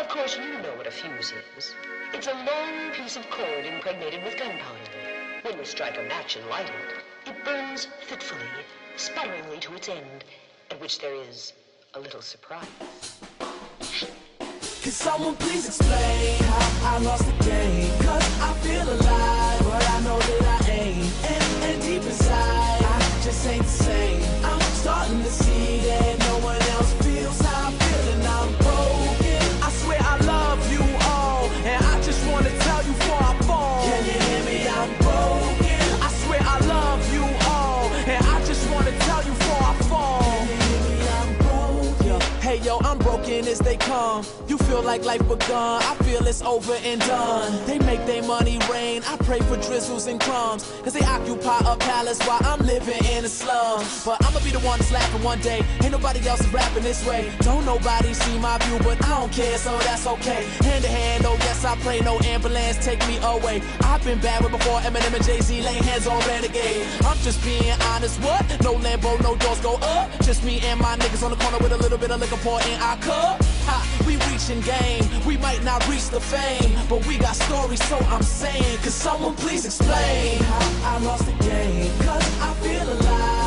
Of course, you know what a fuse is. It's a long piece of cord impregnated with gunpowder. When you strike a match and light it, it burns fitfully, sputteringly to its end, at which there is a little surprise. Can someone please explain how I lost the game? Cause I feel alive, but I know that I ain't. And deep inside, I just ain't the same. I'm starting to see that no one else feels how I feel, and I'm broken. I swear I love you all, and I just wanna tell you before I fall. Can you hear me? I'm broken. I swear I love you all, and I just wanna tell you before I fall. Can you hear me? I'm broken. Hey yo, I'm broken as they come. You feel like life begun, I feel it's over and done. They make their money rain, I pray for drizzles and crumbs, cause they occupy a palace while I'm living in a slum. But I'ma be the one that's laughing one day, ain't nobody else is rapping this way. Don't nobody see my view, but I don't care, so that's okay. Hand to hand, oh yes I pray, no ambulance take me away. I've been bad with before Eminem and Jay-Z lay hands on Renegade. I'm just being honest, what? No Lambo, no doors go up. Just me and my niggas on the corner with a little bit of liquor pour in our cup. Ha, we reaching game, we might not reach the fame, but we got stories, so I'm saying, could someone please explain how I lost the game? Cause I feel alive.